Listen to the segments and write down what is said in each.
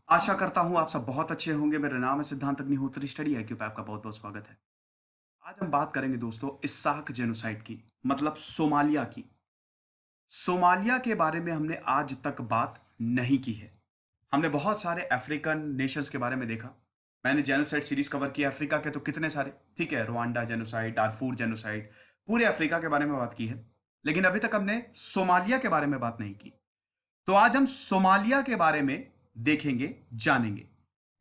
आशा करता हूँ आप सब बहुत अच्छे होंगे। मेरा नाम है सिद्धांत अग्निहोत्री, स्टडी IQ पे आपका बहुत-बहुत स्वागत है। आज हम बात करेंगे दोस्तों इस्साक जेनोसाइड की, मतलब सोमालिया की। सोमालिया के बारे में हमने आज तक बात नहीं की है। हमने बहुत सारे अफ्रीकन नेशंस के बारे में देखा। मैंने जेनोसाइड सीरीज कवर किया अफ्रीका के तो कितने सारे, ठीक है, रुवांडा जेनोसाइड, डारफूर जेनोसाइड, पूरे अफ्रीका के बारे में बात की है। लेकिन अभी तक हमने सोमालिया के बारे में बात नहीं की। तो आज हम सोमालिया के बारे में देखेंगे, जानेंगे।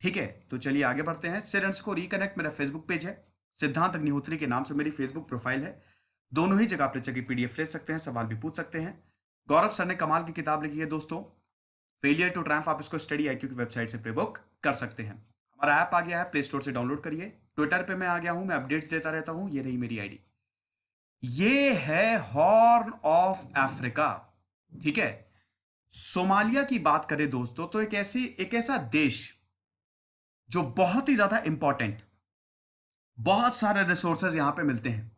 ठीक है, तो चलिए आगे बढ़ते हैं। सिरेंस को रिकनेक्ट मेरा फेसबुक पेज है, सिद्धांत अग्निहोत्री के नाम से मेरी फेसबुक प्रोफाइल है। दोनों ही जगह आप लेक्चर की PDF ले सकते हैं, सवाल भी पूछ सकते हैं। गौरव सर ने कमाल की किताब लिखी है दोस्तों, फेलियर टू ट्रायम्फ। आप इसको स्टडी IQ की वेबसाइट से प्री बुक कर सकते हैं। हमारा ऐप आ गया है, प्ले स्टोर से डाउनलोड करिए। ट्विटर पे मैं आ गया हूं, मैं अपडेट्स देता रहता हूं। ये रही मेरी आईडी। ये है हॉर्न ऑफ अफ्रीका। ठीक है, सोमालिया की बात करें दोस्तों तो एक ऐसा देश जो बहुत ही ज्यादा इंपॉर्टेंट, बहुत सारे रिसोर्सेज यहां पे मिलते हैं,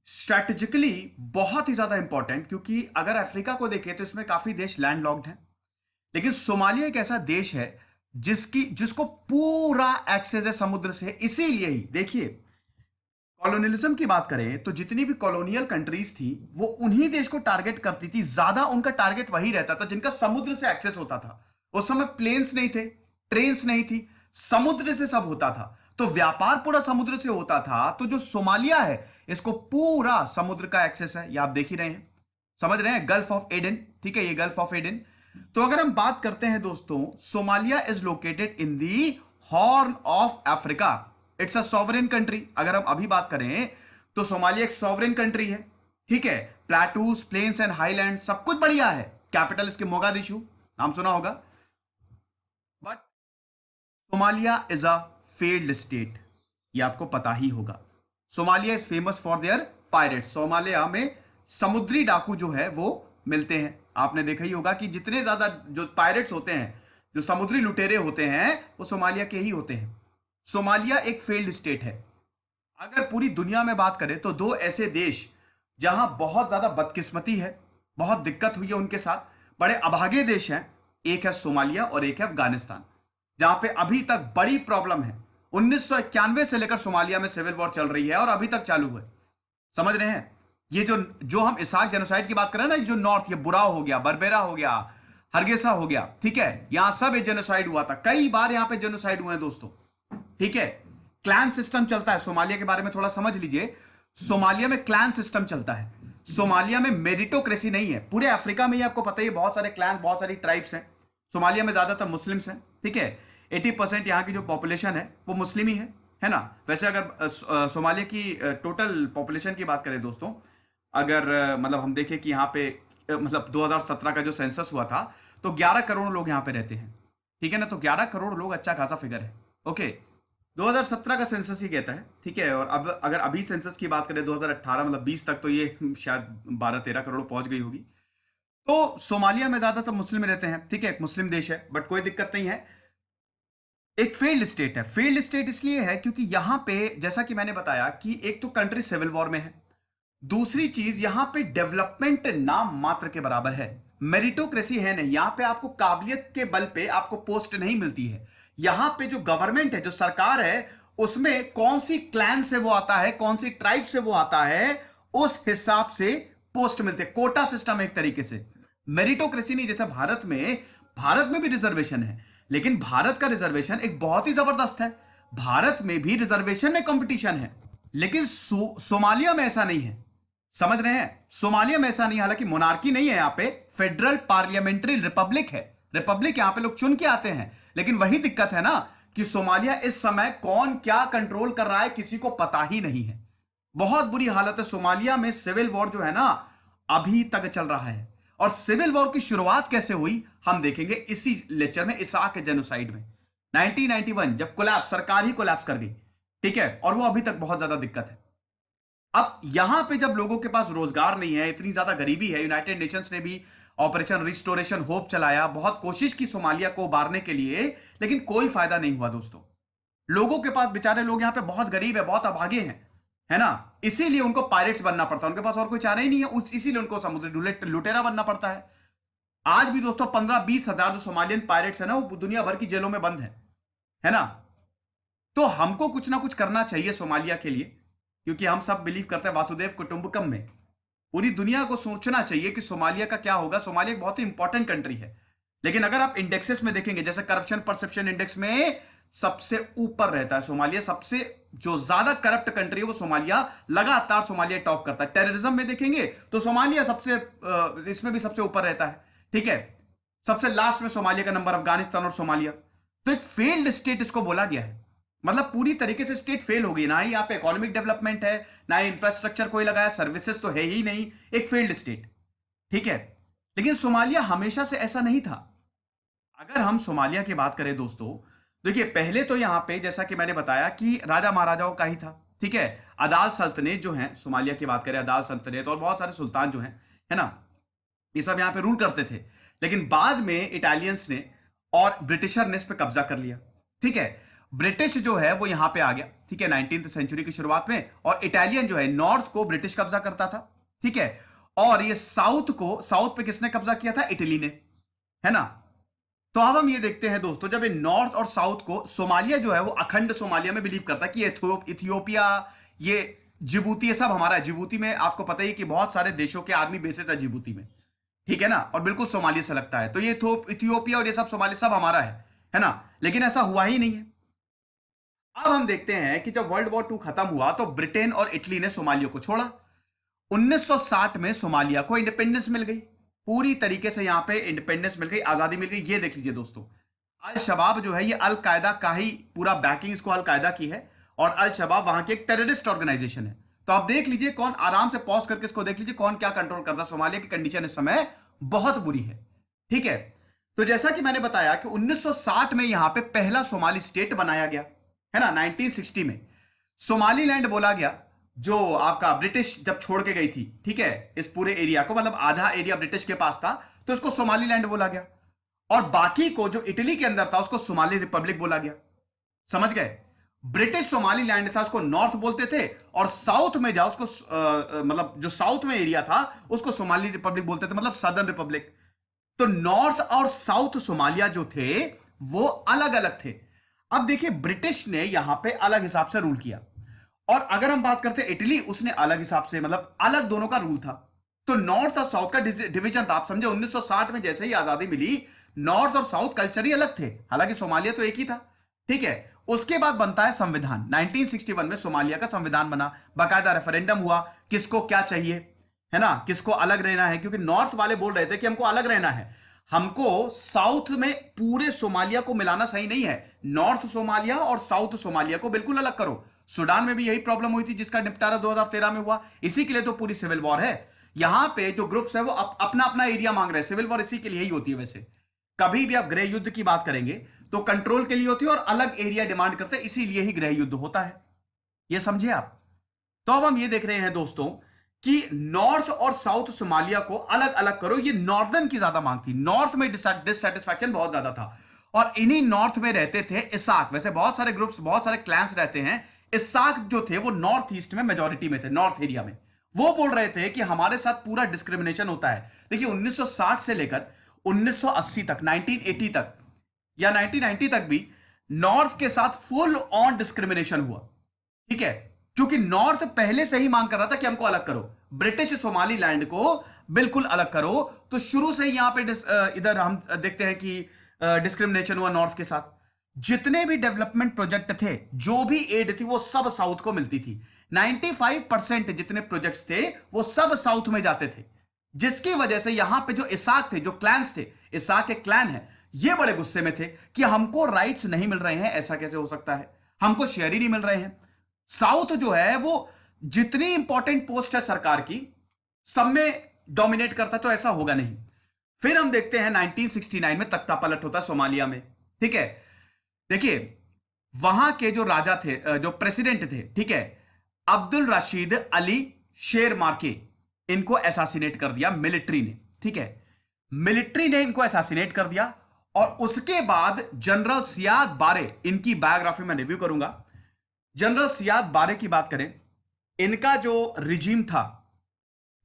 स्ट्रैटेजिकली बहुत ही ज्यादा इंपॉर्टेंट। क्योंकि अगर अफ्रीका को देखें तो इसमें काफी देश लैंडलॉक्ड हैं, लेकिन सोमालिया एक ऐसा देश है जिसको पूरा एक्सेस है समुद्र से। इसीलिए ही देखिए, कॉलोनियलिज्म की बात करें तो जितनी भी कॉलोनियल कंट्रीज थी वो उन्हीं देश को टारगेट करती थी। ज्यादा उनका टारगेट वही रहता था जिनका समुद्र से एक्सेस होता था। उस समय प्लेन्स नहीं थे, ट्रेन्स नहीं थी, समुद्र से सब होता था। तो व्यापार पूरा समुद्र से होता था। तो जो सोमालिया है इसको पूरा समुद्र का एक्सेस है, ये आप देख ही रहे हैं, समझ रहे हैं, गल्फ ऑफ एडन। ठीक है, ये गल्फ ऑफ एडन। तो अगर हम बात करते हैं दोस्तों, Somalia is located in the horn of Africa. It's a sovereign country. अगर हम अभी बात करें तो सोमालिया एक सॉवरेन कंट्री है। ठीक है, प्लेटूज, प्लेन्स एंड हाईलैंड सब कुछ बढ़िया है। कैपिटल इसके मोगादिशु, नाम सुना होगा। But Somalia is a failed state, ये आपको पता ही होगा। Somalia is famous for their pirates. Somalia में समुद्री डाकू जो है वो मिलते हैं। आपने देखा ही होगा कि जितने ज्यादा जो पायरेट्स होते हैं, जो समुद्री लुटेरे होते हैं, वो सोमालिया के ही होते हैं। सोमालिया एक फेल्ड स्टेट है। अगर पूरी दुनिया में बात करें तो दो ऐसे देश जहां बहुत ज्यादा बदकिस्मती है, बहुत दिक्कत हुई है उनके साथ, बड़े अभागे देश हैं, एक है सोमालिया और एक है अफगानिस्तान, जहां पे अभी तक बड़ी प्रॉब्लम है। 1991 से लेकर सोमालिया में सिविल वॉर चल रही है और अभी तक चालू है। समझ रहे हैं? ये जो जो हम इसाक जेनोसाइड की बात कर रहे हैं ना, जो नॉर्थ, ये बुराओ हो गया, बरबेरा हो गया, हरगेसा हो गया, ठीक है, यहां सब जेनोसाइड हुआ था। कई बार यहां पे जेनोसाइड हुए हैं दोस्तों। ठीक है, क्लैन सिस्टम चलता है। सोमालिया के बारे में थोड़ा समझ लीजिए। सोमालिया में क्लैन सिस्टम चलता है। सोमालिया में मेरिटोक्रेसी नहीं है। पूरे अफ्रीका में ही आपको पता ही है, बहुत सारे क्लैन, बहुत सारी ट्राइब्स हैं। सोमालिया में ज्यादातर मुस्लिम्स हैं। ठीक है, 80% यहाँ की जो पॉपुलेशन है वो मुस्लिम ही है ना। वैसे अगर सोमालिया की टोटल पॉपुलेशन की बात करें दोस्तों, अगर मतलब हम देखें कि यहाँ पे मतलब 2017 का जो सेंसस हुआ था तो 11 करोड़ लोग यहाँ पे रहते हैं। ठीक है ना, तो 11 करोड़ लोग अच्छा खासा फिगर है। ओके, 2017 का सेंसस ही कहता है। ठीक है, और अब अगर अभी सेंसस की बात करें 2018 मतलब 20 तक, तो ये शायद 12-13 करोड़ पहुंच गई होगी। तो सोमालिया में ज्यादातर मुस्लिम रहते हैं। ठीक है, एक मुस्लिम देश है, बट कोई दिक्कत नहीं है। एक फेल्ड स्टेट है। फेल्ड स्टेट इसलिए है क्योंकि यहां पे, जैसा कि मैंने बताया, कि एक तो कंट्री सिविल वॉर में है, दूसरी चीज यहां पे डेवलपमेंट नाम मात्र के बराबर है। मेरिटोक्रेसी है नहीं यहां पे। आपको काबिलियत के बल पे आपको पोस्ट नहीं मिलती है। यहां पे जो गवर्नमेंट है, जो सरकार है, उसमें कौन सी क्लैन से वो आता है, कौन सी ट्राइब से वो आता है, उस हिसाब से पोस्ट मिलते हैं। कोटा सिस्टम है एक तरीके से, मेरिटोक्रेसी नहीं। जैसे भारत में भी रिजर्वेशन है, लेकिन भारत का रिजर्वेशन एक बहुत ही जबरदस्त है। भारत में भी रिजर्वेशन में कंपटीशन है, लेकिन सोमालिया में ऐसा नहीं है। समझ रहे हैं? सोमालिया में ऐसा नहीं। हालांकि मोनार्की नहीं है यहां पे, फेडरल पार्लियामेंट्री रिपब्लिक है। रिपब्लिक, यहां पे लोग चुन के आते हैं। लेकिन वही दिक्कत है ना कि सोमालिया इस समय कौन क्या कंट्रोल कर रहा है किसी को पता ही नहीं है। बहुत बुरी हालत है सोमालिया में। सिविल वॉर जो है ना अभी तक चल रहा है। और सिविल वॉर की शुरुआत कैसे हुई हम देखेंगे इसी लेक्चर में, इसाक जेनोसाइड में। 1991 जब कोलैप्स, सरकार ही कोलैप्स कर गई। ठीक है, और वो अभी तक बहुत ज्यादा दिक्कत है। अब यहां पे जब लोगों के पास रोजगार नहीं है, इतनी ज्यादा गरीबी है, यूनाइटेड नेशंस ने भी ऑपरेशन रिस्टोरेशन होप चलाया, बहुत कोशिश की सोमालिया को उबारने के लिए, लेकिन कोई फायदा नहीं हुआ दोस्तों। लोगों के पास, बेचारे लोग यहां पे बहुत गरीब है, बहुत अभागे हैं, है ना। इसीलिए उनको पायरेट्स बनना पड़ता है। उनके पास और कोई चारा ही नहीं है, इसीलिए उनको समुद्री लुटेरा बनना पड़ता है। आज भी दोस्तों 15-20 हजार जो सोमालियन पायरेट्स है ना, वो दुनिया भर की जेलों में बंद है ना। तो हमको कुछ ना कुछ करना चाहिए सोमालिया के लिए, क्योंकि हम सब बिलीव करते हैं वासुदेव कुटुंबकम में। पूरी दुनिया को सोचना चाहिए कि सोमालिया का क्या होगा। सोमालिया एक बहुत ही इंपॉर्टेंट कंट्री है, लेकिन अगर आप इंडेक्सेस में देखेंगे, जैसे करप्शन परसेप्शन इंडेक्स में सबसे ऊपर रहता है सोमालिया। सबसे जो ज्यादा करप्ट कंट्री है वो सोमालिया, लगातार सोमालिया टॉप करता है। टेररिज्म में देखेंगे तो सोमालिया सबसे इसमें भी सबसे ऊपर रहता है, ठीक है। सबसे लास्ट में सोमालिया का नंबर, अफगानिस्तान और सोमालिया। तो एक फेल्ड स्टेट इसको बोला गया है। मतलब पूरी तरीके से स्टेट फेल हो गई, ना ही यहां पे इकोनॉमिक डेवलपमेंट है, ना ही इंफ्रास्ट्रक्चर कोई लगाया, सर्विसेज तो है ही नहीं, एक फेल्ड स्टेट, ठीक है। लेकिन सोमालिया हमेशा से ऐसा नहीं था। अगर हम सोमालिया की बात करें दोस्तों, देखिए पहले तो यहां पे जैसा कि मैंने बताया कि राजा महाराजाओं का ही था, ठीक है। अदाल सल्तनत जो है, सोमालिया की बात करें, अदाल सल्तनत और बहुत सारे सुल्तान जो हैं, है ना, ये सब यहां पे रूल करते थे। लेकिन बाद में इटालियंस ने और ब्रिटिशर ने इस पे कब्जा कर लिया, ठीक है। ब्रिटिश जो है वो यहां पे आ गया, ठीक है, 19th सेंचुरी की शुरुआत में। और इटालियन जो है, नॉर्थ को ब्रिटिश कब्जा करता था, ठीक है। और ये साउथ पे किसने कब्जा किया था? इटली ने, है ना। तो अब हम ये देखते हैं दोस्तों, जब ये नॉर्थ और साउथ को, सोमालिया जो है वो अखंड सोमालिया में बिलीव करता है कि इथियोपिया, ये जिबूती, ये सब हमारा है। जिबूती में आपको पता ही है कि बहुत सारे देशों के आर्मी बेसेस है जिबूती में, ठीक है ना, और बिल्कुल सोमालिया से लगता है। तो ये इथियोपिया और ये सब सोमालिया सब हमारा है ना। लेकिन ऐसा हुआ ही नहीं है। अब हम देखते हैं कि जब वर्ल्ड वॉर 2 खत्म हुआ तो ब्रिटेन और इटली ने सोमालिया को छोड़ा। 1960 में सोमालिया को इंडिपेंडेंस मिल गई, पूरी तरीके से यहां पे इंडिपेंडेंस मिल गई, आजादी मिल गई। ये देख लीजिए दोस्तों, अल शबाब जो है ये अल कायदा का ही पूरा बैकिंग इसको अल कायदा की है, और अल शबाब वहां की एक टेररिस्ट ऑर्गेनाइजेशन है। तो आप देख लीजिए कौन, आराम से पॉज करके इसको देख लीजिए कौन क्या कंट्रोल करता है। सोमालिया की कंडीशन इस समय बहुत बुरी है, ठीक है। तो जैसा कि मैंने बताया कि 1960 में यहां पे पहला सोमाली स्टेट बनाया गया, है ना। 1960 में सोमालीलैंड बोला गया, जो आपका ब्रिटिश जब छोड़ के गई थी, ठीक है, इस पूरे एरिया को, मतलब आधा एरिया ब्रिटिश के पास था, तो इसको सोमालीलैंड बोला गया। और बाकी को जो इटली के अंदर था उसको सोमाली रिपब्लिक बोला गया। समझ गए? ब्रिटिश सोमालीलैंड था उसको नॉर्थ बोलते थे, और साउथ में जाओ उसको मतलब जो साउथ में एरिया था उसको सोमाली रिपब्लिक बोलते थे, मतलब सदर्न रिपब्लिक। तो नॉर्थ और साउथ सोमालिया जो थे वो अलग अलग थे। अब देखिए ब्रिटिश ने यहां पे अलग हिसाब से रूल किया, और अगर हम बात करते इटली, उसने अलग हिसाब से, मतलब अलग दोनों का रूल था। तो नॉर्थ और साउथ का डिवीजन था। आप समझे, 1960 में जैसे ही आजादी मिली, नॉर्थ और साउथ कल्चर ही अलग थे, हालांकि सोमालिया तो एक ही था, ठीक है। उसके बाद बनता है संविधान। 1961 में सोमालिया का संविधान बना, बाकायदा रेफरेंडम हुआ, किसको क्या चाहिए, है ना, किसको अलग रहना है, क्योंकि नॉर्थ वाले बोल रहे थे कि हमको अलग रहना है, हमको साउथ में पूरे सोमालिया को मिलाना सही नहीं है, नॉर्थ सोमालिया और साउथ सोमालिया को बिल्कुल अलग करो। सूडान में भी यही प्रॉब्लम हुई थी, जिसका निपटारा 2013 में हुआ। इसी के लिए तो पूरी सिविल वॉर है। यहां पे जो ग्रुप्स है वो अपना अपना एरिया मांग रहे हैं। सिविल वॉर इसी के लिए ही होती है। वैसे कभी भी आप गृह युद्ध की बात करेंगे तो कंट्रोल के लिए होती है, और अलग एरिया डिमांड करते हैं, इसीलिए ही गृह युद्ध होता है। ये समझे आप? तो अब हम ये देख रहे हैं दोस्तों कि नॉर्थ और साउथ सोमालिया को अलग अलग करो। ये नॉर्दर्न की ज्यादा मांग थी, नॉर्थ में डिससेटिस्फैक्शन बहुत ज्यादा था, और इन्हीं नॉर्थ में रहते थे इसाक। वैसे बहुत सारे ग्रुप्स, बहुत सारे क्लैंस रहते हैं। इसाक जो थे वो नॉर्थ ईस्ट में मेजोरिटी में थे, नॉर्थ एरिया में। वो बोल रहे थे कि हमारे साथ पूरा डिस्क्रिमिनेशन होता है। देखिए 1960 से लेकर 1980 तक, 1980 तक या 1990 तक भी नॉर्थ के साथ फुल ऑन डिस्क्रिमिनेशन हुआ, ठीक है। क्योंकि नॉर्थ पहले से ही मांग कर रहा था कि हमको अलग करो, ब्रिटिश सोमालीलैंड को बिल्कुल अलग करो। तो शुरू से ही यहां पे इधर हम देखते हैं कि डिस्क्रिमिनेशन हुआ नॉर्थ के साथ। जितने भी डेवलपमेंट प्रोजेक्ट थे, जो भी एड थी, वो सब साउथ को मिलती थी। 95% जितने प्रोजेक्ट्स थे वो सब साउथ में जाते थे, जिसकी वजह से यहां पे जो इसाक थे, जो क्लैंस थे, इसाक एक क्लैन है, ये बड़े गुस्से में थे कि हमको राइट्स नहीं मिल रहे हैं। ऐसा कैसे हो सकता है, हमको शेयर ही नहीं मिल रहे हैं। साउथ जो है वो जितनी इंपॉर्टेंट पोस्ट है सरकार की, सब में डोमिनेट करता, तो ऐसा होगा नहीं। फिर हम देखते हैं 1969 में तख्ता पलट होता है सोमालिया में, ठीक है। देखिए वहां के जो राजा थे, जो प्रेसिडेंट थे, ठीक है, अब्दुल रशीद अली शेर मार्के, इनको एसासिनेट कर दिया मिलिट्री ने, ठीक है। मिलिट्री ने इनको एसासिनेट कर दिया, और उसके बाद जनरल सियाद बारे, इनकी बायोग्राफी में रिव्यू करूंगा। जनरल सियाद बारे की बात करें, इनका जो रिजीम था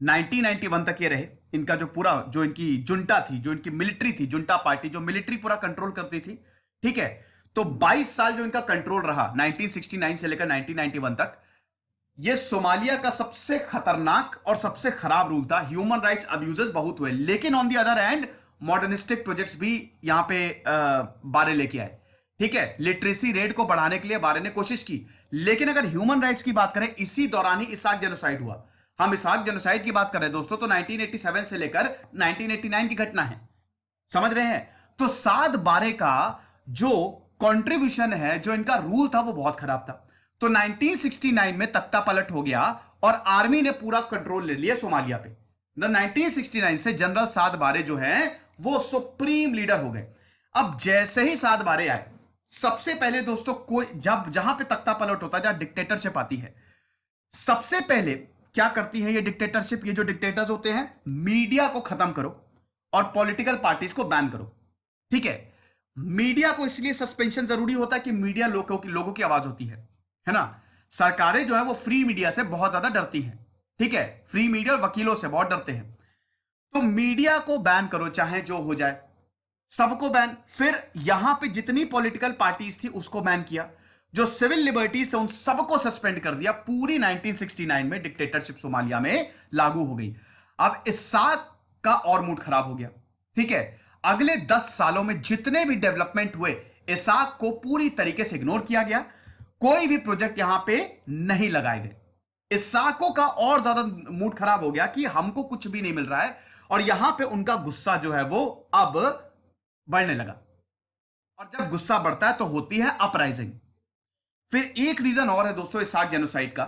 1991 तक ये रहे। इनका जो पूरा जो इनकी जुंटा थी, जो इनकी मिलिट्री थी, जुंटा पार्टी जो मिलिट्री पूरा कंट्रोल करती थी, ठीक है। तो 22 साल जो इनका कंट्रोल रहा 1969 से लेकर 1991 तक, ये सोमालिया का सबसे खतरनाक और सबसे खराब रूल था। ह्यूमन राइट्स अब्यूजेस बहुत हुए, लेकिन on the other hand modernistic projects भी यहां पे बारे लेके आए, ठीक है। लिटरेसी रेट को बढ़ाने के लिए बारे ने कोशिश की। लेकिन अगर ह्यूमन राइट्स की बात करें, इसी दौरान ही इसाक जेनोसाइड हुआ। हम इसाक जेनोसाइड की बात कर रहे हैं दोस्तों, तो 1987 से लेकर 1989 की घटना है, समझ रहे हैं। तो साद बारे का जो कंट्रीब्यूशन है, जो इनका रूल था, वो बहुत खराब था। तो 1969 में तख्ता पलट हो गया और आर्मी ने पूरा कंट्रोल ले लिया सोमालिया पे। 1969 से जनरल साद बारे जो है वो सुप्रीम लीडर हो गए। अब जैसे ही साद बारे आए, सबसे पहले दोस्तों, कोई जब जहां पे तख्ता पलट होता है, जहां डिक्टेटरशिप आती है, सबसे पहले क्या करती है ये डिक्टेटरशिप, ये जो डिक्टेटर्स होते हैं, मीडिया को खत्म करो और पॉलिटिकल पार्टीज को बैन करो, ठीक है। मीडिया को इसलिए सस्पेंशन जरूरी होता है कि मीडिया लोगों की आवाज होती है ना। सरकारें जो है वो फ्री मीडिया से बहुत ज्यादा डरती हैं, ठीक है। फ्री मीडिया और वकीलों से बहुत डरते हैं। तो मीडिया को बैन करो, चाहे जो हो जाए, सबको बैन। फिर यहां पे जितनी पॉलिटिकल पार्टीज थी उसको बैन किया, जो सिविल लिबर्टीज थे उन सबको सस्पेंड कर दिया। पूरी 1969 में डिक्टेटरशिप सोमालिया में लागू हो गई। अब इसाक का और मूड खराब हो गया, ठीक है। अगले 10 सालों में जितने भी डेवलपमेंट हुए, इसाक को पूरी तरीके से इग्नोर किया गया। कोई भी प्रोजेक्ट यहां पे नहीं लगाए गए। इसाकों का और ज्यादा मूड खराब हो गया कि हमको कुछ भी नहीं मिल रहा है, और यहां पे उनका गुस्सा जो है वो अब बढ़ने लगा। और जब गुस्सा बढ़ता है तो होती है अपराइजिंग। फिर एक रीजन और है दोस्तों इसाक जेनोसाइड का,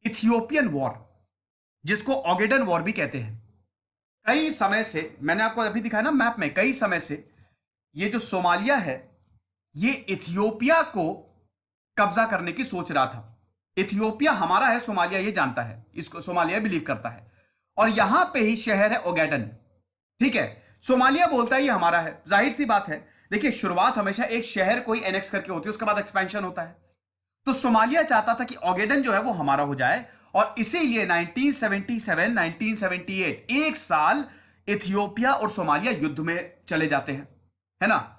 इथियोपियन वॉर, जिसको ओगेडन वॉर भी कहते हैं। कई समय से, मैंने आपको अभी दिखाया ना मैप में, कई समय से ये जो सोमालिया है, ये इथियोपिया को कब्जा करने की सोच रहा था। इथियोपिया हमारा है, सोमालिया ये जानता है, इसको सोमालिया बिलीव करता है। और यहां पे ही शहर है ओगेडन, ठीक है। सोमालिया बोलता है ये हमारा है, जाहिर सी बात है। देखिए, शुरुआत हमेशा एक शहर कोई एनेक्स करके होती है, उसके बाद एक्सपेंशन होता है। तो सोमालिया चाहता था कि ओगेडन जो है वो हमारा हो जाए, और इसीलिए 1977 1978 एक साल इथियोपिया और सोमालिया युद्ध में चले जाते हैं, है ना।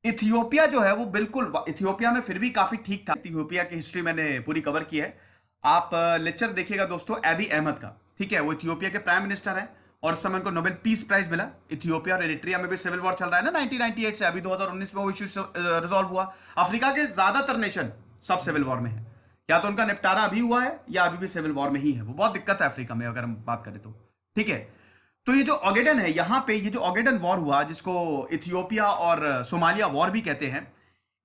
इथियोपिया जो है वो बिल्कुल, इथियोपिया में फिर भी काफी ठीक था। इथियोपिया की हिस्ट्री मैंने पूरी कवर की है, आप लेक्चर देखिएगा दोस्तों एबी अहमद का, ठीक है। वो इथियोपिया के प्राइम मिनिस्टर हैं और इस समय उनको नोबेल पीस प्राइज मिला। इथियोपिया और एरिट्रिया में भी सिविल वॉर चल रहा है ना 1998 से, अभी 2019 में वो इश्यू रिजॉल्व हुआ। अफ्रीका के ज्यादातर नेशन सब सिविल वॉर में है, या तो उनका निपटारा अभी हुआ है या अभी भी सिविल वॉर में ही है। वो बहुत दिक्कत है अफ्रीका में अगर हम बात करें तो, ठीक है। तो ये जो ओगेडन है, यहां पे ये जो ओगेडन वॉर हुआ, जिसको इथियोपिया और सोमालिया वॉर भी कहते हैं,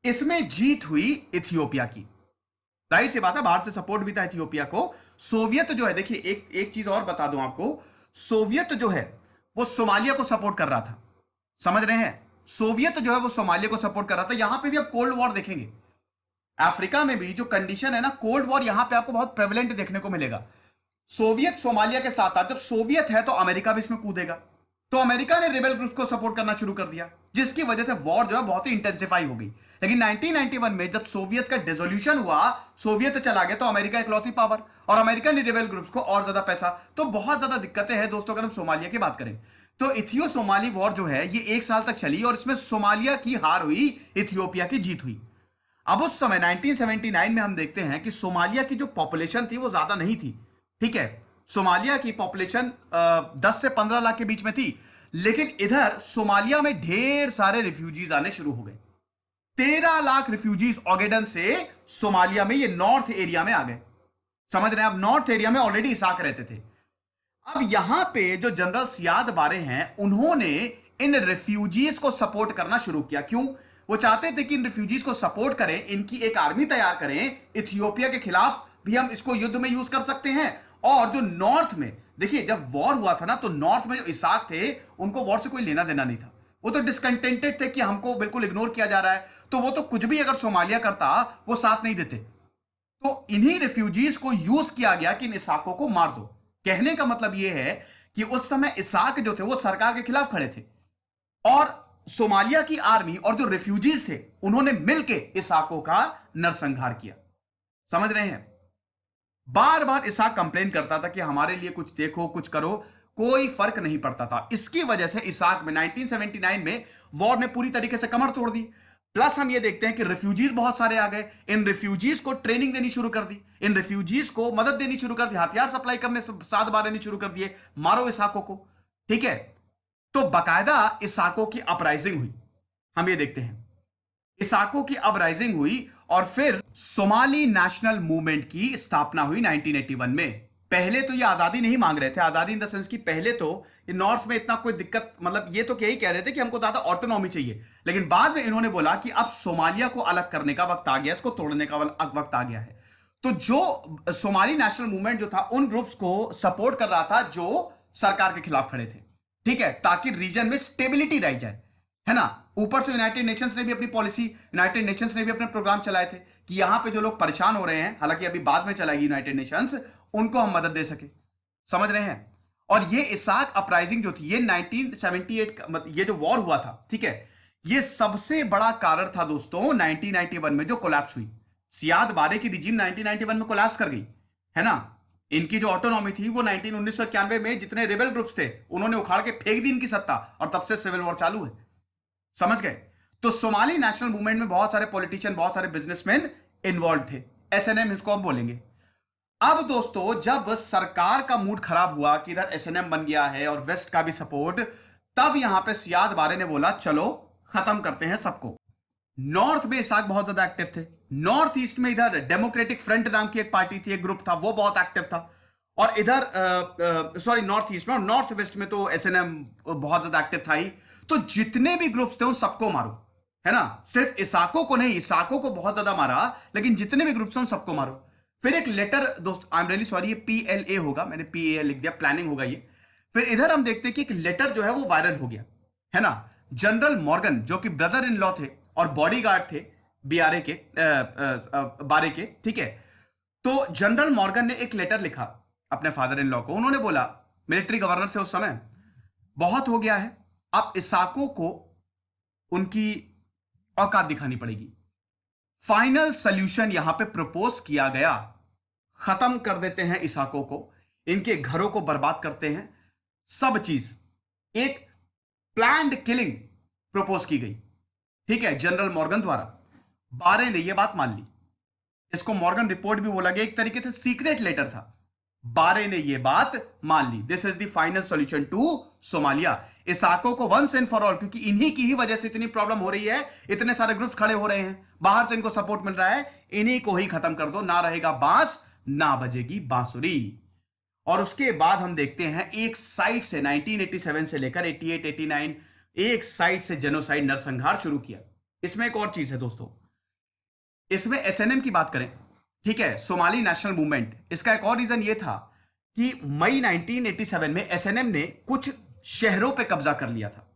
इसमें जीत हुई इथियोपिया की। जाहिर सी बात है, बाहर से सपोर्ट भी था इथियोपिया को। सोवियत जो है, देखिए एक चीज और बता दूं आपको, सोवियत जो है वो सोमालिया को सपोर्ट कर रहा था, समझ रहे हैं। सोवियत जो है वो सोमालिया को सपोर्ट कर रहा था। यहां पे भी आप कोल्ड वॉर देखेंगे, अफ्रीका में भी जो कंडीशन है ना, कोल्ड वॉर यहां पे आपको बहुत प्रेवलेंट देखने को मिलेगा। सोवियत सोमालिया के साथ था, जब सोवियत है तो अमेरिका भी इसमें कूदेगा। तो अमेरिका ने रिबेल ग्रुप को सपोर्ट करना शुरू कर दिया, जिसकी वजह से वॉर जो है बहुत ही इंटेंसिफाई हो गई। लेकिन 1991 में जब सोवियत का डिसोल्यूशन हुआ, सोवियत चला गया, तो अमेरिका इकलौती पावर, और अमेरिका ने रिबेल ग्रुप्स को और ज्यादा पैसा। तो बहुत ज्यादा दिक्कतें हैं दोस्तों अगर हम सोमालिया की बात करें तो। इथियो सोमाली वॉर जो है ये 1 साल तक चली और इसमें सोमालिया की हार हुई, इथियोपिया की जीत हुई। अब उस समय 1979 में हम देखते हैं कि सोमालिया की जो पॉपुलेशन थी वो ज्यादा नहीं थी, ठीक है। सोमालिया की पॉपुलेशन 10 से 15 लाख के बीच में थी, लेकिन इधर सोमालिया में ढेर सारे रिफ्यूजीज आने शुरू हो गए। 13 लाख रिफ्यूजीज ओगेडन से सोमालिया में, ये नॉर्थ एरिया में आ गए, समझ रहे हैं। अब नॉर्थ एरिया में ऑलरेडी इसाक रहते थे। अब यहां पे जो जनरल सियाद बारे हैं, उन्होंने इन रिफ्यूजीज को सपोर्ट करना शुरू किया। क्यों? वो चाहते थे कि इन रिफ्यूजीज को सपोर्ट करें, इनकी एक आर्मी तैयार करें, इथियोपिया के खिलाफ भी हम इसको युद्ध में यूज कर सकते हैं। और जो नॉर्थ में, देखिए जब वॉर हुआ था ना, तो नॉर्थ में जो इसाक थे उनको वॉर से कोई लेना देना नहीं था। वो तो डिसकंटेंटेड थे कि हमको बिल्कुल इग्नोर किया जा रहा है, तो वो तो कुछ भी अगर सोमालिया करता वो साथ नहीं देते। तो इन्हीं रिफ्यूजीज को यूज किया गया कि इन इसाकों को मार दो। कहने का मतलब यह है कि उस समय इसाक जो थे वो सरकार के खिलाफ खड़े थे, और सोमालिया की आर्मी और जो रिफ्यूजीज थे उन्होंने मिलकर इसाकों का नरसंहार किया, समझ रहे हैं। बार बार इसाक कंप्लेन करता था कि हमारे लिए कुछ देखो, कुछ करो, कोई फर्क नहीं पड़ता था। इसकी वजह से इसाक में 1979 में वॉर ने पूरी तरीके से कमर तोड़ दी। प्लस हम ये देखते हैं कि रिफ्यूजीज बहुत सारे आ गए, इन रिफ्यूजीज को ट्रेनिंग देनी शुरू कर दी, इन रिफ्यूजीज को मदद देनी शुरू कर दी, हथियार सप्लाई करने साथ बार देनी शुरू कर दिए, मारो इसाकों को। ठीक है, तो बाकायदा इसाकों की अपराइजिंग हुई, हम ये देखते हैं इसाकों की अपराइजिंग हुई और फिर सोमाली नेशनल मूवमेंट की स्थापना हुई 1981 में। पहले तो ये आजादी नहीं मांग रहे थे, आजादी इन द सेंस कि पहले तो ये नॉर्थ में इतना कोई दिक्कत, मतलब ये तो क्या ही कह रहे थे कि हमको ज्यादा ऑटोनॉमी चाहिए, लेकिन बाद में इन्होंने बोला कि अब सोमालिया को अलग करने का वक्त आ गया, इसको तोड़ने का वक्त आ गया है। तो जो सोमाली नेशनल मूवमेंट जो था उन ग्रुप्स को सपोर्ट कर रहा था जो सरकार के खिलाफ खड़े थे, ठीक है, ताकि रीजन में स्टेबिलिटी रह जाए, है ना। ऊपर से यूनाइटेड नेशंस ने भी अपनी पॉलिसी, यूनाइटेड नेशंस ने भी अपने प्रोग्राम चलाए थे कि यहां पे जो लोग परेशान हो रहे हैं, हालांकि अभी बाद में चलाएगी यूनाइटेड नेशंस, उनको हम मदद दे सके, समझ रहे हैं। और ये इसाक अपराइजिंग जो थी ये 1978 का, ये जो वॉर हुआ था, ठीक है, ये सबसे बड़ा कारण था दोस्तों 1991 में जो कोलैप्स हुई। सियाद बारे की रिजीम 1991 में कोलैप्स कर गई, है ना। इनकी जो ऑटोनॉमी थी वो 1991 में जितने रिबेल ग्रुप्स थे उन्होंने उखाड़ के फेंक दी इनकी सत्ता, और तब से सिविल वॉर चालू है, समझ गए। तो सोमाली नेशनल मूवमेंट में बहुत सारे पॉलिटिशियन, बहुत सारे बिजनेसमैन इन्वॉल्व थे, एसएनएम इसको हम बोलेंगे। अब दोस्तों जब सरकार का मूड खराब हुआ कि इधर एसएनएम बन गया है और वेस्ट का भी सपोर्ट, तब यहां पे सियाद बारे ने बोला चलो खत्म करते हैं सबको। नॉर्थ में इसाक बहुत ज्यादा एक्टिव थे, नॉर्थ ईस्ट में इधर डेमोक्रेटिक फ्रंट नाम की एक पार्टी थी, एक ग्रुप था, वो बहुत एक्टिव था। और इधर सॉरी नॉर्थ ईस्ट में, और नॉर्थ वेस्ट में तो एसएनएम बहुत ज्यादा एक्टिव था ही। तो जितने भी ग्रुप्स थे उन सबको मारो, है ना, सिर्फ इसाकों को नहीं, इसाकों को बहुत ज्यादा मारा, लेकिन जितने भी ग्रुप्स हैं उन सबको मारो। फिर एक लेटर, दोस्त आई एम रियली सॉरी, ये PLA होगा, मैंने PA लिख दिया, प्लानिंग होगा ये। फिर इधर हम देखते हैं कि एक लेटर जो है वो वायरल हो गया, है ना। जनरल मॉर्गन जो कि ब्रदर इन लॉ थे और बॉडीगार्ड थे BRA के बारे के, ठीक है। तो जनरल मॉर्गन ने एक लेटर लिखा अपने फादर इन लॉ को, उन्होंने बोला, मिलिट्री गवर्नर थे उस समय, बहुत हो गया है, अब इसाकों को उनकी औकात दिखानी पड़ेगी। फाइनल सॉल्यूशन यहां पे प्रपोज किया गया, खत्म कर देते हैं इसाकों को, इनके घरों को बर्बाद करते हैं, सब चीज, एक प्लान्ड किलिंग प्रपोज की गई, ठीक है, जनरल मॉर्गन द्वारा। बारे ने यह बात मान ली, इसको मॉर्गन रिपोर्ट भी बोला गया, एक तरीके से सीक्रेट लेटर था, बारे ने यह बात मान ली। This is the final solution to Somalia, इसाकों को वंस एंड फॉर ऑल, क्योंकि इन्हीं की ही वजह से इतनी प्रॉब्लम हो रही है, इतने सारे ग्रुप्स खड़े हो रहे हैं, बाहर से इनको सपोर्ट मिल रहा है, इन्हीं को ही खत्म कर दो, ना रहेगा बांस ना बजेगी बांसुरी। और उसके बाद हम देखते हैं एक साइड से 1987 से लेकर 88 89 एक साइड से जेनोसाइड, नरसंहार शुरू किया। इसमें एक और चीज है दोस्तों, इसमें एसएनएम की बात करें, ठीक है, सोमाली नेशनल मूवमेंट, इसका एक और रीजन यह था कि मई 1987 में एसएनएम ने कुछ शहरों पे कब्जा कर लिया था।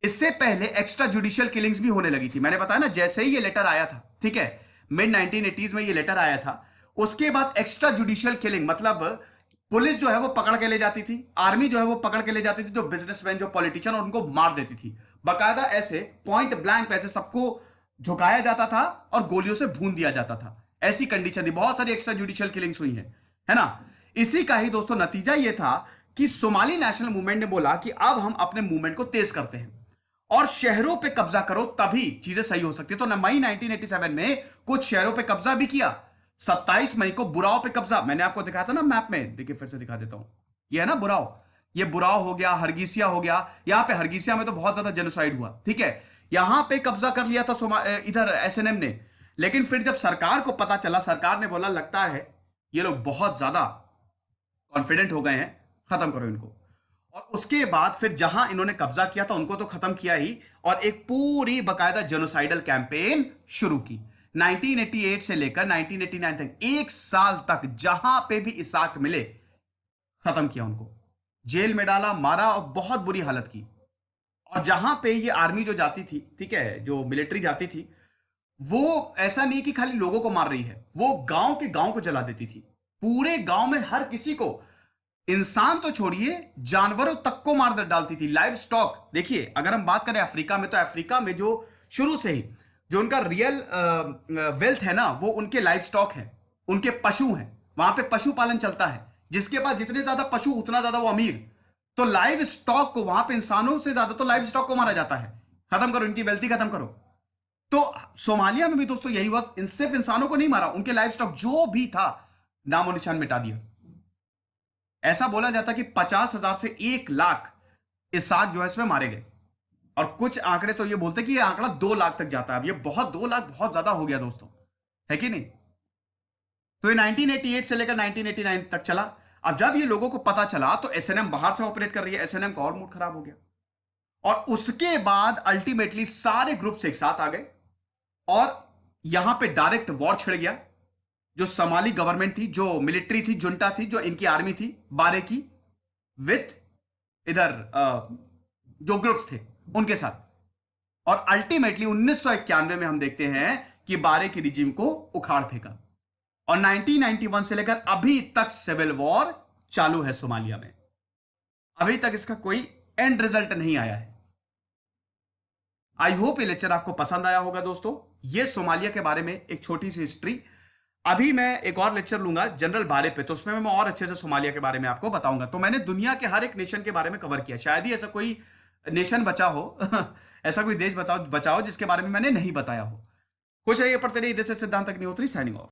इससे पहले एक्स्ट्रा जुडिशियल किलिंग्स भी होने लगी थी, मैंने बताया ना, जैसे ही ये लेटर आया था, ठीक है, मिड 1980s में ये लेटर आया था, उसके बाद एक्स्ट्रा जुडिशियल किलिंग, मतलब पुलिस जो है वो पकड़ के ले जाती थी, आर्मी जो है वो पकड़ के ले जाती थी जो बिजनेसमैन, जो पॉलिटिशियन, और उनको मार देती थी बाकायदा, ऐसे पॉइंट ब्लैंक ऐसे सबको झुकाया जाता था और गोलियों से भून दिया जाता था, ऐसी कंडीशन थी। बहुत सारी एक्स्ट्रा जुडिशियल किलिंग्स हुई है ना। इसी का ही दोस्तों नतीजा यह था कि सोमाली नेशनल मूवमेंट ने बोला कि अब हम अपने मूवमेंट को तेज करते हैं और शहरों पे कब्जा करो, तभी चीजें सही हो सकती है। तो मई 1987 में कुछ शहरों पे कब्जा भी किया। 27 मई को बुराव पे कब्जा, मैंने आपको दिखाया था ना मैप में, देखिए फिर से दिखा देता हूं, ये है ना बुराव, ये बुराव हो गया, हरगीसिया हो गया, यहां पे हरगीसिया में तो बहुत ज्यादा जेनोसाइड हुआ, ठीक है, यहां पे कब्जा कर लिया था इधर एसएनएम ने। लेकिन फिर जब सरकार को पता चला, सरकार ने बोला लगता है ये लोग बहुत ज्यादा कॉन्फिडेंट हो गए हैं, खत्म करो इनको। और उसके बाद फिर जहां इन्होंने कब्जा किया था उनको तो खत्म किया ही, और एक पूरी बकायदा जेनोसाइडल कैंपेन शुरू की 1988 से लेकर 1989 तक, एक साल तक जहां पे भी इसाक मिले खत्म किया उनको, जेल में डाला, मारा और बहुत बुरी हालत की। और जहां पे ये आर्मी जो जाती थी, ठीक है, जो मिलिट्री जाती थी, वो ऐसा नहीं कि खाली लोगों को मार रही है, वो गांव के गांव को जला देती थी, पूरे गांव में हर किसी को, इंसान तो छोड़िए जानवरों तक को मार डालती थी, लाइव स्टॉक। देखिए अगर हम बात करें अफ्रीका में, तो अफ्रीका में जो शुरू से ही जो उनका रियल वेल्थ है ना, वो उनके लाइव स्टॉक है, उनके पशु हैं, वहां पे पशुपालन चलता है, जिसके पास जितने ज्यादा पशु उतना ज्यादा वो अमीर। तो लाइव स्टॉक को, वहां पे इंसानों से ज्यादा तो लाइव स्टॉक को मारा जाता है। खत्म करो, इनकी वेल्थी खत्म करो। तो सोमालिया में भी दोस्तों यही हुआ, सिर्फ इंसानों को नहीं मारा, उनके लाइव स्टॉक जो भी था नामो निशान मिटा दिया। ऐसा बोला जाता कि 50,000 से 1 लाख इसाक जो है इसमें मारे गए। और कुछ आंकड़े तो ये बोलते कि ये आंकड़ा 2 लाख तक जाता है। अब ये बहुत, 2 लाख बहुत ज्यादा हो गया दोस्तों, है कि नहीं। तो ये 1988 से लेकर 1989 तक चला। अब जब ये लोगों को पता चला तो एसएनएम बाहर से ऑपरेट कर रही है, एसएनएम का और मूड खराब हो गया। और उसके बाद अल्टीमेटली सारे ग्रुप्स एक साथ आ गए और यहां पे डायरेक्ट वॉर छिड़ गया। जो सोमाली गवर्नमेंट थी, जो मिलिट्री थी, जुंटा थी, जो इनकी आर्मी थी बारे की, विथ इधर जो ग्रुप्स थे उनके साथ। और अल्टीमेटली 1991 में हम देखते हैं कि बारे की रिजीम को उखाड़ फेंका। और 1991 से लेकर अभी तक सिविल वॉर चालू है सोमालिया में। अभी तक इसका कोई एंड रिजल्ट नहीं आया है। आई होप ये लेक्चर आपको पसंद आया होगा दोस्तों। ये सोमालिया के बारे में एक छोटी सी हिस्ट्री। अभी मैं एक और लेक्चर लूंगा जनरल बारे पे, तो उसमें मैं और अच्छे से सोमालिया के बारे में आपको बताऊंगा। तो मैंने दुनिया के हर एक नेशन के बारे में कवर किया, शायद ही ऐसा कोई नेशन बचा हो ऐसा कोई देश बचाओ जिसके बारे में मैंने नहीं बताया हो। खुश रहिए, पढ़ते रहिए। दिस इज सिद्धांत अग्निहोत्री, साइनिंग ऑफ।